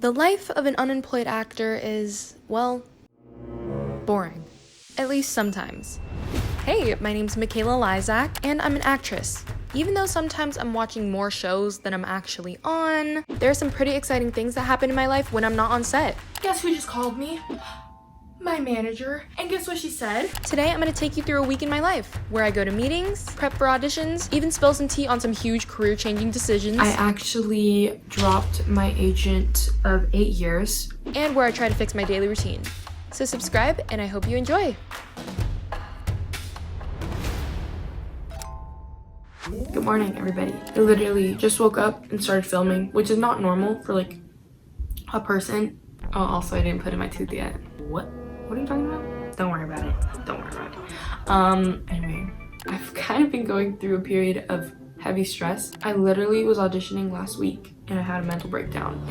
The life of an unemployed actor is, well, boring. At least sometimes. Hey, my name's Michaela Lizak, and I'm an actress. Even though sometimes I'm watching more shows than I'm actually on, there are some pretty exciting things that happen in my life when I'm not on set. Guess who just called me? My manager. And guess what she said? Today I'm gonna take you through a week in my life, where I go to meetings, prep for auditions, even spill some tea on some huge career-changing decisions. I actually dropped my agent of 8 years. And where I try to fix my daily routine. So subscribe, and I hope you enjoy. Good morning, everybody. I literally just woke up and started filming, which is not normal for like a person. Oh, also I didn't put in my tooth yet. What are you talking about? Don't worry about it. Don't worry about it. Anyway, I've kind of been going through a period of heavy stress. I literally was auditioning last week and I had a mental breakdown.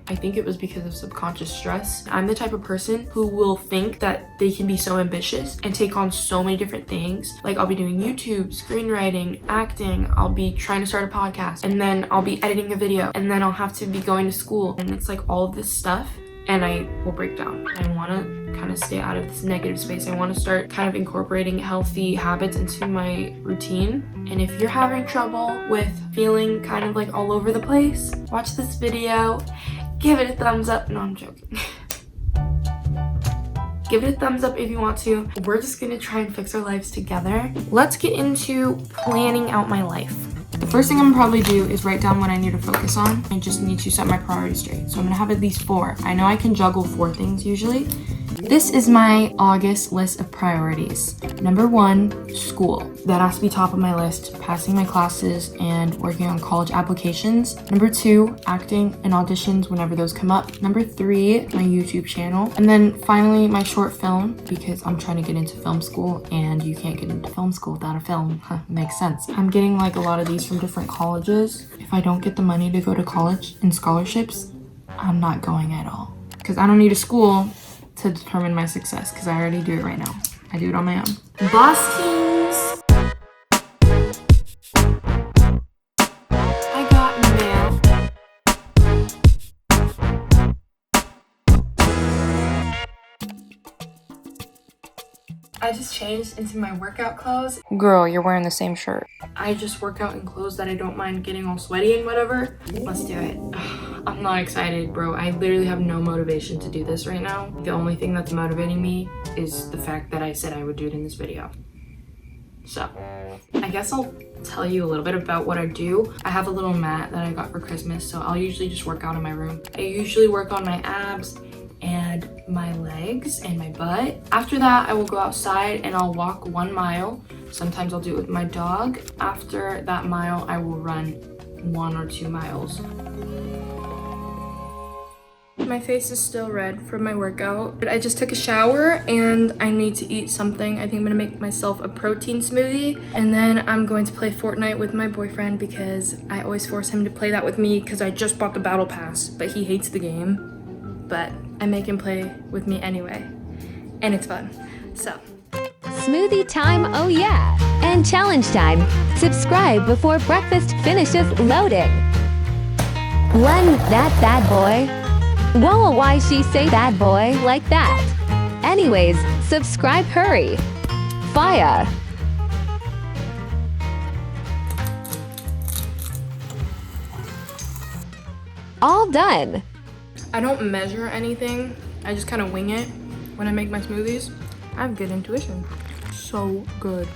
I think it was because of subconscious stress. I'm the type of person who will think that they can be so ambitious and take on so many different things. Like I'll be doing YouTube, screenwriting, acting, I'll be trying to start a podcast, and then I'll be editing a video, and then I'll have to be going to school. And it's like all of this stuff, and I will break down. I want to kind of stay out of this negative space. I want to start kind of incorporating healthy habits into my routine. And if you're having trouble with feeling kind of like all over the place, watch this video. Give it a thumbs up. No, I'm joking. Give it a thumbs up if you want to. We're just gonna try and fix our lives together. Let's get into planning out my life. The first thing I'm gonna probably do is write down what I need to focus on. I just need to set my priorities straight. So I'm gonna have at least 4. I know I can juggle 4 things usually. This is my August list of priorities. Number 1, school. That has to be top of my list, passing my classes and working on college applications. Number 2, acting and auditions whenever those come up. Number 3, my YouTube channel. And then finally, my short film, because I'm trying to get into film school and you can't get into film school without a film. Makes sense. I'm getting like a lot of these from different colleges. If I don't get the money to go to college and scholarships, I'm not going at all. Because I don't need a school to determine my success, because I already do it right now. I do it on my own. Boss teams. I got mail. I just changed into my workout clothes. Girl, you're wearing the same shirt. I just work out in clothes that I don't mind getting all sweaty and whatever. Let's do it. I'm not excited, bro. I literally have no motivation to do this right now. The only thing that's motivating me is the fact that I said I would do it in this video. So, I guess I'll tell you a little bit about what I do. I have a little mat that I got for Christmas, so I'll usually just work out in my room. I usually work on my abs and my legs and my butt. After that, I will go outside and I'll walk 1 mile. Sometimes I'll do it with my dog. After that mile, I will run 1 or 2 miles. My face is still red from my workout. I just took a shower and I need to eat something. I think I'm gonna make myself a protein smoothie. And then I'm going to play Fortnite with my boyfriend because I always force him to play that with me because I just bought the battle pass, but he hates the game. But I make him play with me anyway. And it's fun, so. Smoothie time, oh yeah. And challenge time. Subscribe before breakfast finishes loading. Blend that bad boy. Whoa, why she say bad boy like that? Anyways, subscribe hurry. Fire. All done. I don't measure anything. I just kind of wing it when I make my smoothies. I have good intuition. So good.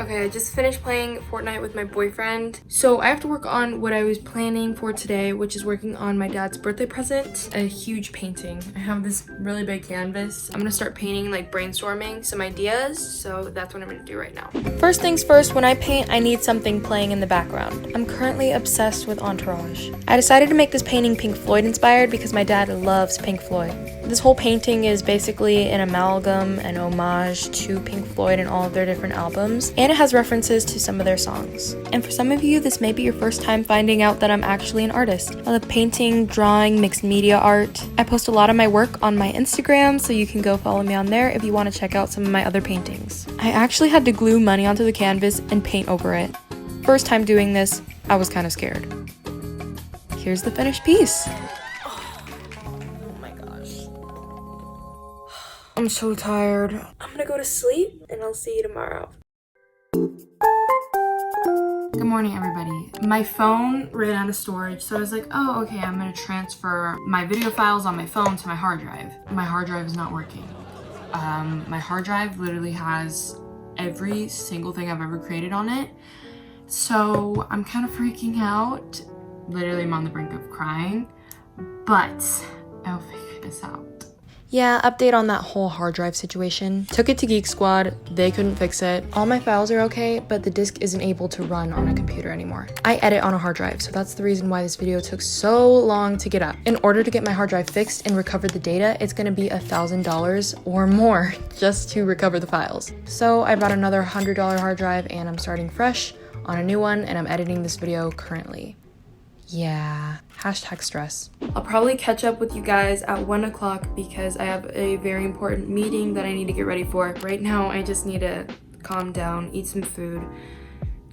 Okay, I just finished playing Fortnite with my boyfriend. So I have to work on what I was planning for today, which is working on my dad's birthday present, a huge painting. I have this really big canvas. I'm gonna start painting, like brainstorming some ideas. So that's what I'm gonna do right now. First things first, when I paint, I need something playing in the background. I'm currently obsessed with Entourage. I decided to make this painting Pink Floyd inspired because my dad loves Pink Floyd. This whole painting is basically an amalgam, an homage to Pink Floyd and all of their different albums, and it has references to some of their songs. And for some of you, this may be your first time finding out that I'm actually an artist. I love painting, drawing, mixed media art. I post a lot of my work on my Instagram, so you can go follow me on there if you want to check out some of my other paintings. I actually had to glue money onto the canvas and paint over it. First time doing this, I was kind of scared. Here's the finished piece. I'm so tired. I'm gonna go to sleep and I'll see you tomorrow. Good morning, everybody. My phone ran out of storage, so I was like, oh, okay, I'm gonna transfer my video files on my phone to my hard drive. My hard drive is not working. My hard drive literally has every single thing I've ever created on it. So I'm kind of freaking out. Literally, I'm on the brink of crying, but I'll figure this out. Yeah, update on that whole hard drive situation. Took it to Geek Squad, they couldn't fix it. All my files are okay, but the disk isn't able to run on a computer anymore. I edit on a hard drive, so that's the reason why this video took so long to get up. In order to get my hard drive fixed and recover the data, it's gonna be $1,000 or more just to recover the files. So I bought another $100 hard drive and I'm starting fresh on a new one, and I'm editing this video currently. Yeah, hashtag stress. I'll probably catch up with you guys at 1 o'clock because I have a very important meeting that I need to get ready for. Right now, I just need to calm down, eat some food,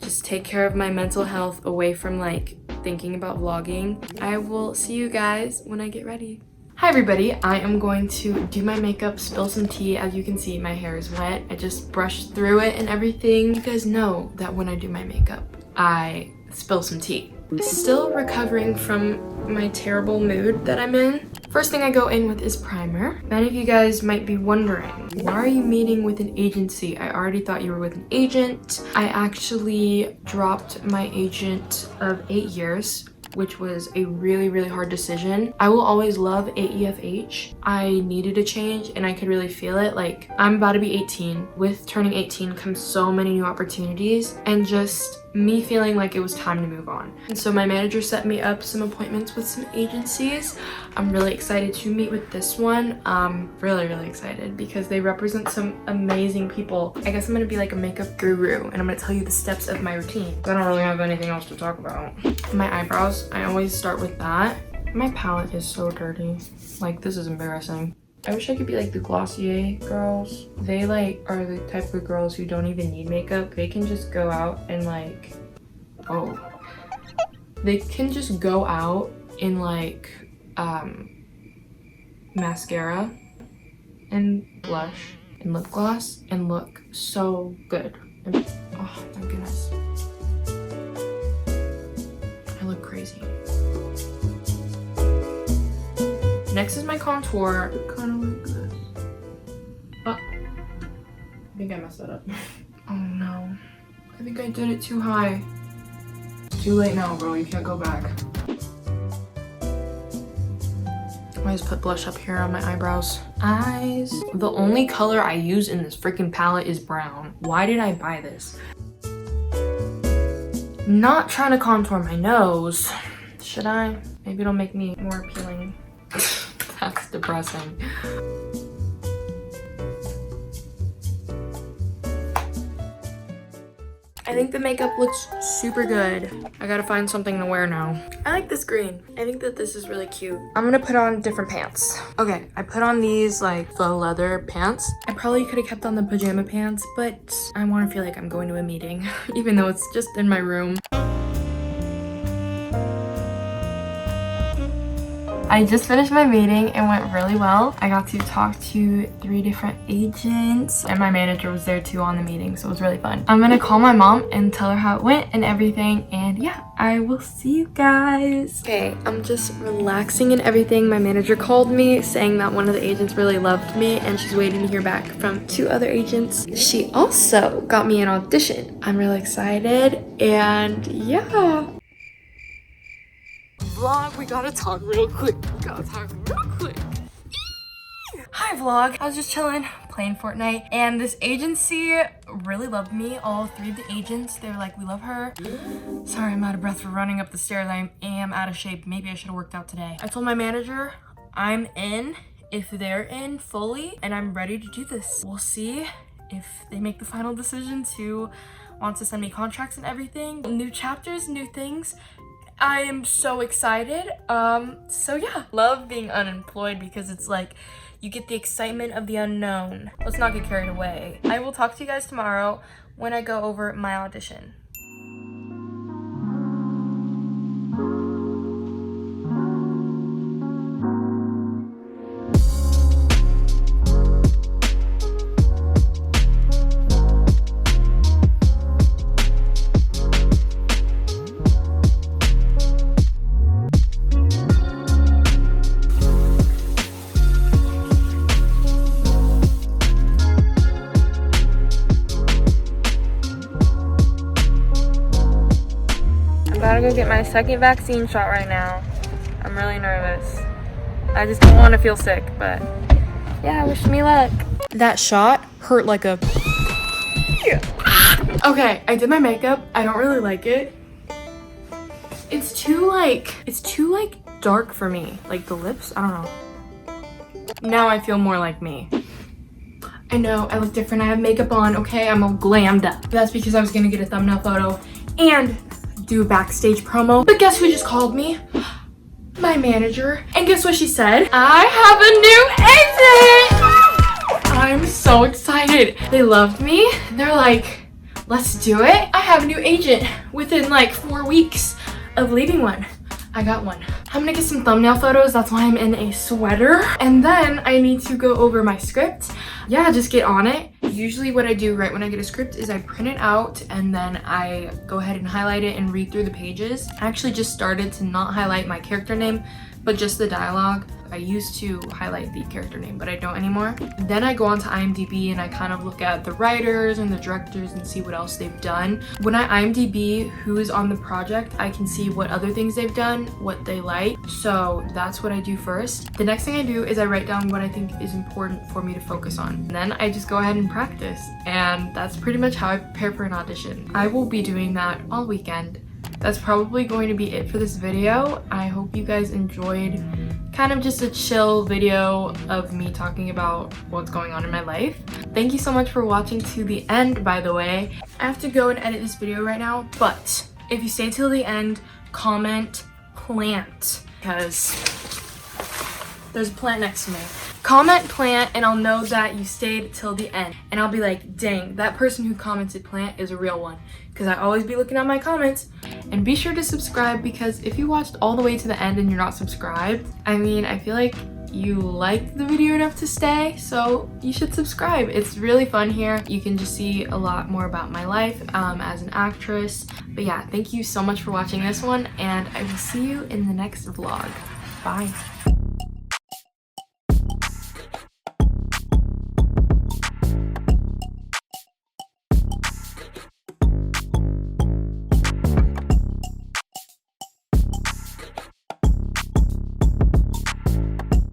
just take care of my mental health away from like thinking about vlogging. I will see you guys when I get ready. Hi everybody, I am going to do my makeup, spill some tea. As you can see, my hair is wet. I just brushed through it and everything. You guys know that when I do my makeup, I spill some tea. Still recovering from my terrible mood that I'm in. First thing I go in with is primer. Many of you guys might be wondering, why are you meeting with an agency? I already thought you were with an agent. I actually dropped my agent of 8 years, which was a really, really hard decision. I will always love AEFH. I needed a change and I could really feel it. Like, I'm about to be 18. With turning 18 comes so many new opportunities and just me feeling like it was time to move on. And so my manager set me up some appointments with some agencies. I'm really excited to meet with this one. Really, really excited because they represent some amazing people. I guess I'm gonna be like a makeup guru and I'm gonna tell you the steps of my routine. I don't really have anything else to talk about. My eyebrows, I always start with that. My palette is so dirty. Like, this is embarrassing. I wish I could be like the Glossier girls. They like are the type of girls who don't even need makeup. They can just go out and like, they can just go out in like mascara and blush and lip gloss and look so good. And, oh my goodness. I look crazy. Next is my contour. It kind of like this. Oh, I think I messed that up. Oh no. I think I did it too high. It's too late now, bro. You can't go back. I just put blush up here on my eyebrows. Eyes. The only color I use in this freaking palette is brown. Why did I buy this? Not trying to contour my nose. Should I? Maybe it'll make me more appealing. That's depressing. I think the makeup looks super good. I gotta find something to wear now. I like this green. I think that this is really cute. I'm gonna put on different pants. Okay, I put on these like faux leather pants. I probably could have kept on the pajama pants, but I want to feel like I'm going to a meeting, even though it's just in my room. I just finished my meeting. It went really well. I got to talk to 3 different agents and my manager was there too on the meeting, so it was really fun. I'm gonna call my mom and tell her how it went and everything, and yeah, I will see you guys. Okay, I'm just relaxing and everything. My manager called me saying that one of the agents really loved me and she's waiting to hear back from 2 other agents. She also got me an audition. I'm really excited and yeah. Vlog, we gotta talk real quick. Hi vlog, I was just chilling, playing Fortnite, and this agency really loved me. All 3 of the agents, they were like, we love her. Sorry, I'm out of breath for running up the stairs. I am out of shape. Maybe I should have worked out today. I told my manager I'm in if they're in fully and I'm ready to do this. We'll see if they make the final decision to want to send me contracts and everything. New chapters, new things. I am so excited. So yeah, love being unemployed because it's like you get the excitement of the unknown. Let's not get carried away. I will talk to you guys tomorrow when I go over my audition. I'm about to go get my second vaccine shot right now. I'm really nervous. I just don't want to feel sick, but yeah, wish me luck. That shot hurt like a... Okay, I did my makeup. I don't really like it. It's too dark for me. Like the lips, I don't know. Now I feel more like me. I know, I look different. I have makeup on, okay? I'm all glammed up. That's because I was gonna get a thumbnail photo and do a backstage promo. But guess who just called me? My manager. And guess what she said? I have a new agent! I'm so excited. They loved me. They're like, let's do it. I have a new agent within like 4 weeks of leaving one. I got one. I'm gonna get some thumbnail photos. That's why I'm in a sweater. And then I need to go over my script. Yeah, just get on it. Usually what I do right when I get a script is I print it out and then I go ahead and highlight it and read through the pages. I actually just started to not highlight my character name, but just the dialogue. I used to highlight the character name, but I don't anymore. Then I go on to IMDb and I kind of look at the writers and the directors and see what else they've done. When I IMDb who is on the project, I can see what other things they've done, what they like. So that's what I do first. The next thing I do is I write down what I think is important for me to focus on. And then I just go ahead and practice. And that's pretty much how I prepare for an audition. I will be doing that all weekend. That's probably going to be it for this video. I hope you guys enjoyed kind of just a chill video of me talking about what's going on in my life. Thank you so much for watching to the end, by the way. I have to go and edit this video right now, but if you stay till the end, comment plant, because there's a plant next to me. Comment plant and I'll know that you stayed till the end. And I'll be like, dang, that person who commented plant is a real one. Because I always be looking at my comments. And be sure to subscribe, because if you watched all the way to the end and you're not subscribed, I mean, I feel like you liked the video enough to stay, so you should subscribe. It's really fun here. You can just see a lot more about my life as an actress. But yeah, thank you so much for watching this one, and I will see you in the next vlog. Bye.